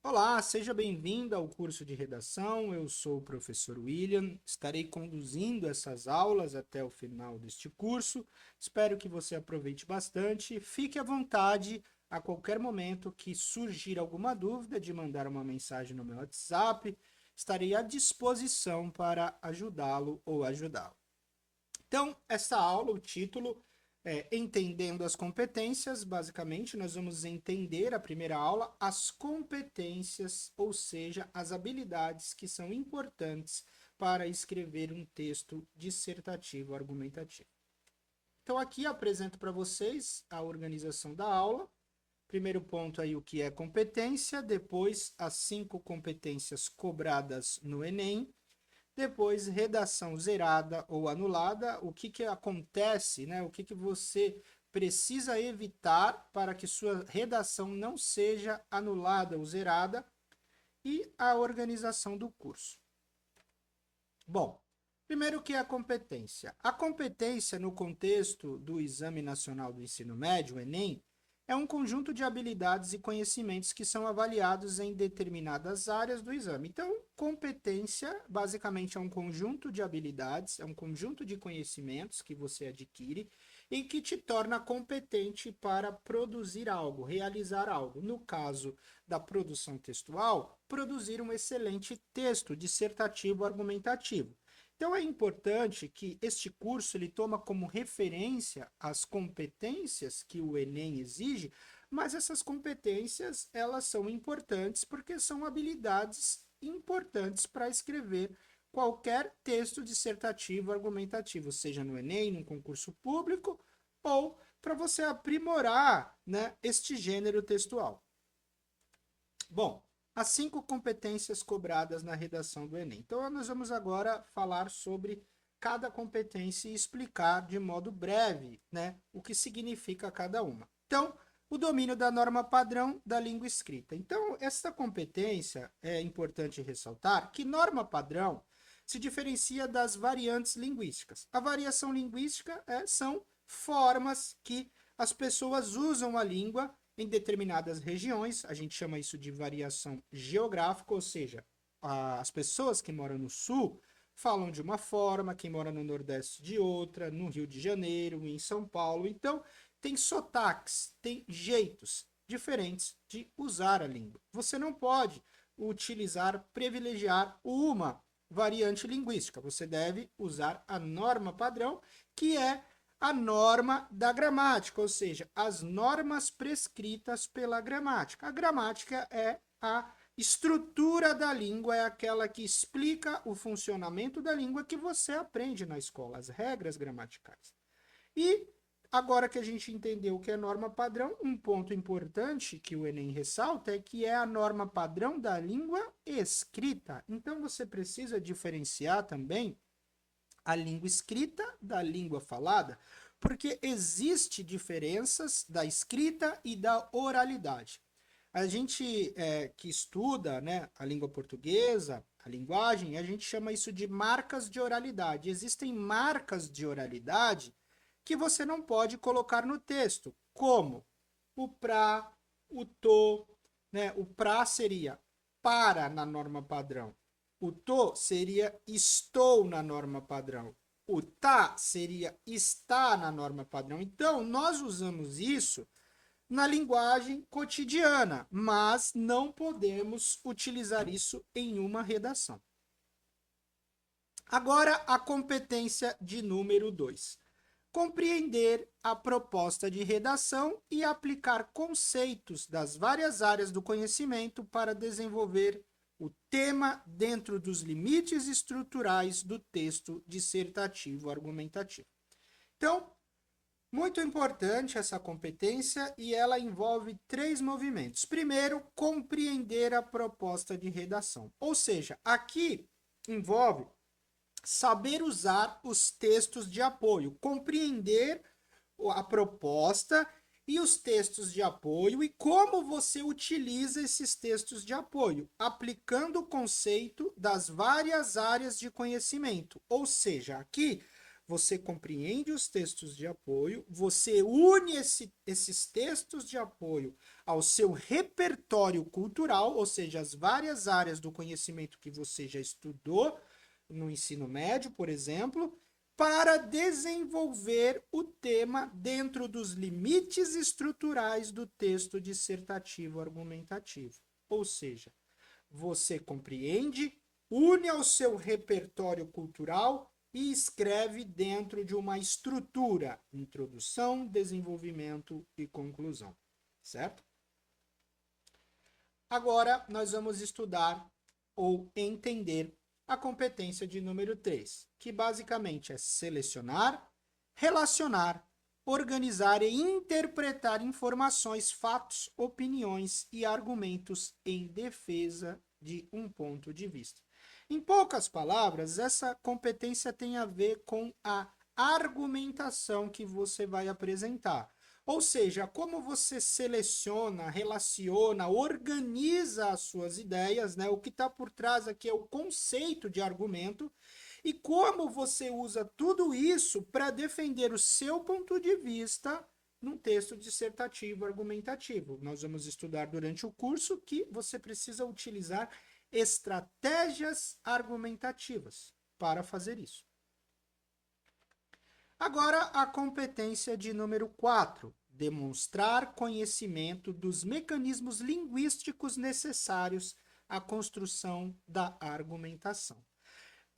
Olá, seja bem-vindo ao curso de redação. Eu sou o professor William. Estarei conduzindo essas aulas até o final deste curso. Espero que você aproveite bastante. Fique à vontade a qualquer momento que surgir alguma dúvida de mandar uma mensagem no meu WhatsApp. Estarei à disposição para ajudá-lo ou ajudá-lo. Então, essa aula, o título é Entendendo as competências. Basicamente, nós vamos entender a primeira aula, as competências, ou seja, as habilidades que são importantes para escrever um texto dissertativo argumentativo. Então, aqui apresento para vocês a organização da aula. Primeiro ponto aí, o que é competência, depois as 5 competências cobradas no Enem, depois, redação zerada ou anulada, o que acontece, né? O que você precisa evitar para que sua redação não seja anulada ou zerada, e a organização do curso. Bom, primeiro, o que é a competência? A competência, no contexto do Exame Nacional do Ensino Médio, o Enem, é um conjunto de habilidades e conhecimentos que são avaliados em determinadas áreas do exame. Então, competência, basicamente, é um conjunto de habilidades, é um conjunto de conhecimentos que você adquire e que te torna competente para produzir algo, realizar algo. No caso da produção textual, produzir um excelente texto dissertativo argumentativo. Então é importante que este curso ele toma como referência as competências que o Enem exige, mas essas competências elas são importantes porque são habilidades importantes para escrever qualquer texto dissertativo argumentativo, seja no Enem, num concurso público, ou para você aprimorar, né, este gênero textual. Bom, as 5 competências cobradas na redação do Enem. Então, nós vamos agora falar sobre cada competência e explicar de modo breve, né, o que significa cada uma. Então, o domínio da norma padrão da língua escrita. Então, essa competência é importante ressaltar que norma padrão se diferencia das variantes linguísticas. A variação linguística são formas que as pessoas usam a língua em determinadas regiões. A gente chama isso de variação geográfica, ou seja, as pessoas que moram no sul falam de uma forma, quem mora no Nordeste de outra, no Rio de Janeiro, em São Paulo. Então, tem sotaques, tem jeitos diferentes de usar a língua. Você não pode privilegiar uma variante linguística. Você deve usar a norma padrão, que é a norma da gramática, ou seja, as normas prescritas pela gramática. A gramática é a estrutura da língua, é aquela que explica o funcionamento da língua que você aprende na escola, as regras gramaticais. E agora que a gente entendeu o que é norma padrão, um ponto importante que o Enem ressalta é que é a norma padrão da língua escrita. Então você precisa diferenciar também a língua escrita da língua falada, porque existe diferenças da escrita e da oralidade. A gente que estuda, né, a língua portuguesa, a linguagem, a gente chama isso de marcas de oralidade. Existem marcas de oralidade que você não pode colocar no texto, como o pra, o tô, né? O pra seria para na norma padrão. O tô seria estou na norma padrão. O tá seria está na norma padrão. Então, nós usamos isso na linguagem cotidiana, mas não podemos utilizar isso em uma redação. Agora, a competência de número 2. Compreender a proposta de redação e aplicar conceitos das várias áreas do conhecimento para desenvolver o tema dentro dos limites estruturais do texto dissertativo argumentativo. Então, muito importante essa competência e ela envolve 3 movimentos. Primeiro, compreender a proposta de redação. Ou seja, aqui envolve saber usar os textos de apoio, compreender a proposta e os textos de apoio e como você utiliza esses textos de apoio, aplicando o conceito das várias áreas de conhecimento. Ou seja, aqui você compreende os textos de apoio, você une esses textos de apoio ao seu repertório cultural, ou seja, as várias áreas do conhecimento que você já estudou no ensino médio, por exemplo, para desenvolver o tema dentro dos limites estruturais do texto dissertativo argumentativo. Ou seja, você compreende, une ao seu repertório cultural e escreve dentro de uma estrutura: introdução, desenvolvimento e conclusão, certo? Agora nós vamos estudar ou entender a competência de número 3, que basicamente é selecionar, relacionar, organizar e interpretar informações, fatos, opiniões e argumentos em defesa de um ponto de vista. Em poucas palavras, essa competência tem a ver com a argumentação que você vai apresentar. Ou seja, como você seleciona, relaciona, organiza as suas ideias, né? O que está por trás aqui é o conceito de argumento e como você usa tudo isso para defender o seu ponto de vista num texto dissertativo argumentativo. Nós vamos estudar durante o curso que você precisa utilizar estratégias argumentativas para fazer isso. Agora, a competência de número 4, demonstrar conhecimento dos mecanismos linguísticos necessários à construção da argumentação.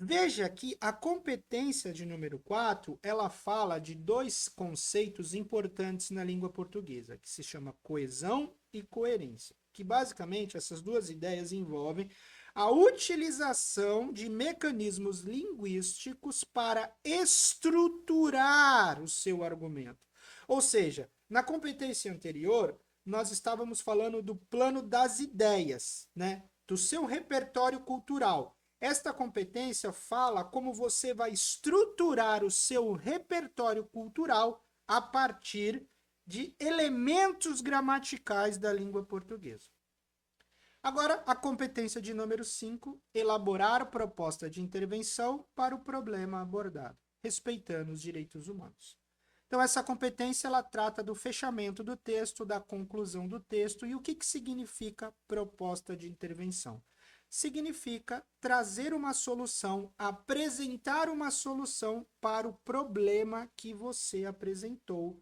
Veja que a competência de número 4, ela fala de dois conceitos importantes na língua portuguesa, que se chama coesão e coerência, que basicamente essas duas ideias envolvem a utilização de mecanismos linguísticos para estruturar o seu argumento. Ou seja, na competência anterior, nós estávamos falando do plano das ideias, né? Do seu repertório cultural. Esta competência fala como você vai estruturar o seu repertório cultural a partir de elementos gramaticais da língua portuguesa. Agora, a competência de número 5, elaborar proposta de intervenção para o problema abordado, respeitando os direitos humanos. Então, essa competência ela trata do fechamento do texto, da conclusão do texto e o que significa proposta de intervenção. Significa trazer uma solução, apresentar uma solução para o problema que você apresentou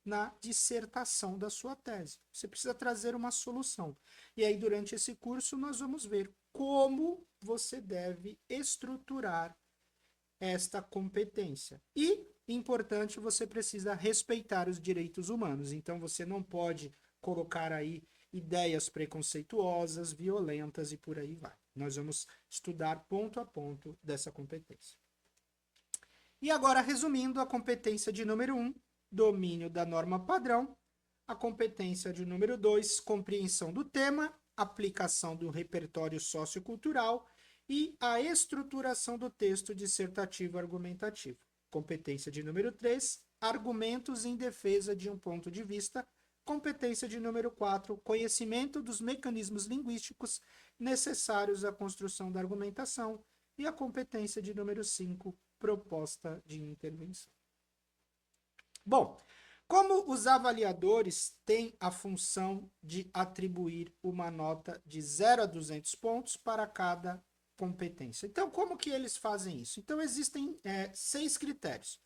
na dissertação da sua tese. Você precisa trazer uma solução. E aí, durante esse curso, nós vamos ver como você deve estruturar esta competência. E, importante, você precisa respeitar os direitos humanos. Então, você não pode colocar aí ideias preconceituosas, violentas e por aí vai. Nós vamos estudar ponto a ponto dessa competência. E agora, resumindo, a competência de número 1, domínio da norma padrão, a competência de número 2, compreensão do tema, aplicação do repertório sociocultural e a estruturação do texto dissertativo argumentativo. Competência de número 3, argumentos em defesa de um ponto de vista. Competência de número 4, conhecimento dos mecanismos linguísticos necessários à construção da argumentação. E a competência de número 5, proposta de intervenção. Bom, como os avaliadores têm a função de atribuir uma nota de 0 a 200 pontos para cada competência. Então, como que eles fazem isso? Então, existem 6 critérios.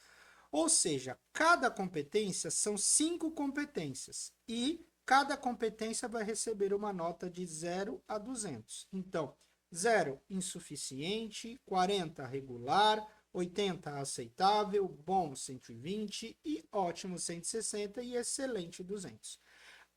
Ou seja, cada competência são 5 competências e cada competência vai receber uma nota de 0 a 200. Então, 0, insuficiente, 40, regular, 80, aceitável, bom, 120 e ótimo, 160 e excelente, 200.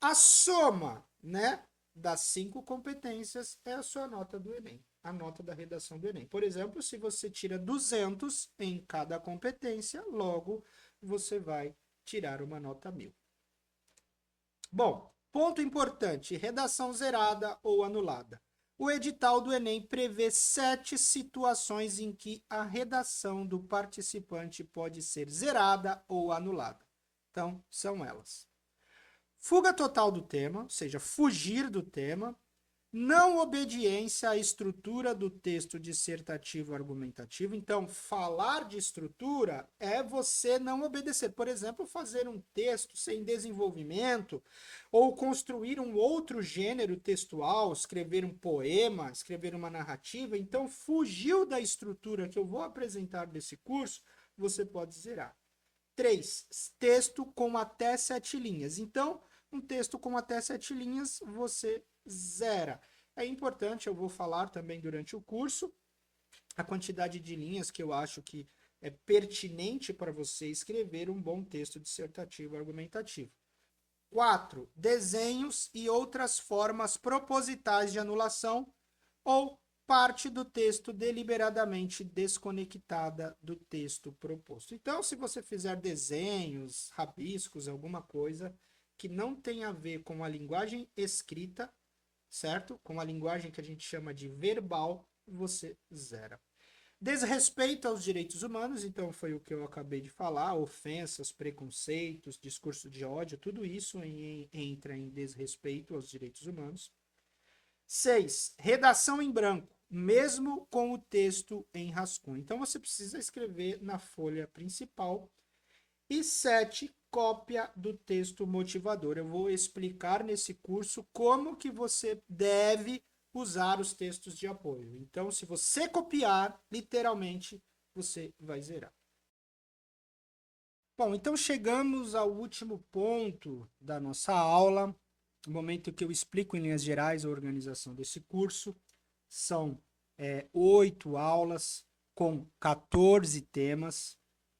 A soma, né, das 5 competências é a sua nota do Enem, a nota da redação do Enem. Por exemplo, se você tira 200 em cada competência, logo você vai tirar uma nota 1000. Bom, ponto importante, redação zerada ou anulada. O edital do Enem prevê 7 situações em que a redação do participante pode ser zerada ou anulada. Então, são elas. Fuga total do tema, ou seja, fugir do tema. Não obediência à estrutura do texto dissertativo argumentativo. Então, falar de estrutura é você não obedecer. Por exemplo, fazer um texto sem desenvolvimento ou construir um outro gênero textual, escrever um poema, escrever uma narrativa. Então, fugiu da estrutura que eu vou apresentar desse curso, você pode zerar. 3. Texto com até 7 linhas. Então, um texto com até 7 linhas, você zera. É importante, eu vou falar também durante o curso, a quantidade de linhas que eu acho que é pertinente para você escrever um bom texto dissertativo argumentativo. 4. Desenhos e outras formas propositais de anulação ou parte do texto deliberadamente desconectada do texto proposto. Então, se você fizer desenhos, rabiscos, alguma coisa que não tem a ver com a linguagem escrita, certo? Com a linguagem que a gente chama de verbal, você zera. Desrespeito aos direitos humanos, então foi o que eu acabei de falar, ofensas, preconceitos, discurso de ódio, tudo isso entra em desrespeito aos direitos humanos. 6. Redação em branco, mesmo com o texto em rascunho. Então você precisa escrever na folha principal. E 7. Cópia do texto motivador. Eu vou explicar nesse curso como que você deve usar os textos de apoio. Então, se você copiar, literalmente, você vai zerar. Bom, então chegamos ao último ponto da nossa aula, o momento que eu explico em linhas gerais a organização desse curso. São 8 aulas com 14 temas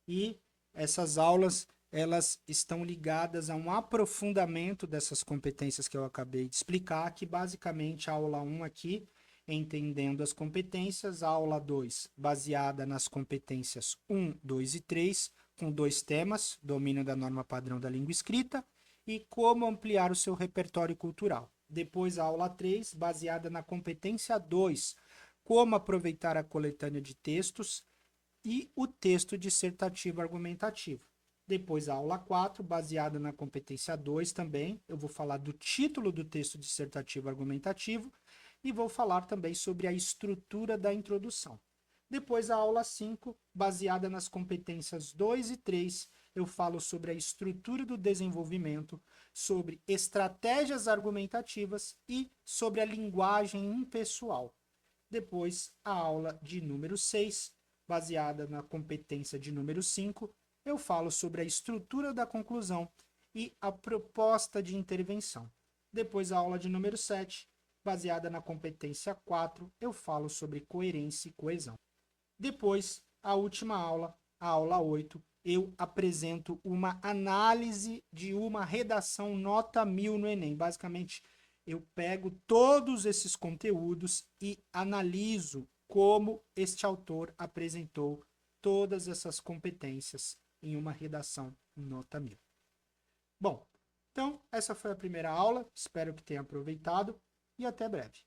e essas aulas elas estão ligadas a um aprofundamento dessas competências que eu acabei de explicar, que basicamente a aula 1 aqui, entendendo as competências, a aula 2 baseada nas competências 1, 2 e 3, com 2 temas, domínio da norma padrão da língua escrita e como ampliar o seu repertório cultural. Depois a aula 3, baseada na competência 2, como aproveitar a coletânea de textos e o texto dissertativo argumentativo. Depois a aula 4, baseada na competência 2 também, eu vou falar do título do texto dissertativo argumentativo e vou falar também sobre a estrutura da introdução. Depois a aula 5, baseada nas competências 2 e 3, eu falo sobre a estrutura do desenvolvimento, sobre estratégias argumentativas e sobre a linguagem impessoal. Depois, a aula de número 6, baseada na competência de número 5, eu falo sobre a estrutura da conclusão e a proposta de intervenção. Depois, a aula de número 7, baseada na competência 4, eu falo sobre coerência e coesão. Depois, a última aula, a aula 8, eu apresento uma análise de uma redação nota 1000 no Enem. Basicamente, eu pego todos esses conteúdos e analiso como este autor apresentou todas essas competências em uma redação nota 1000. Bom, então essa foi a primeira aula, espero que tenha aproveitado e até breve.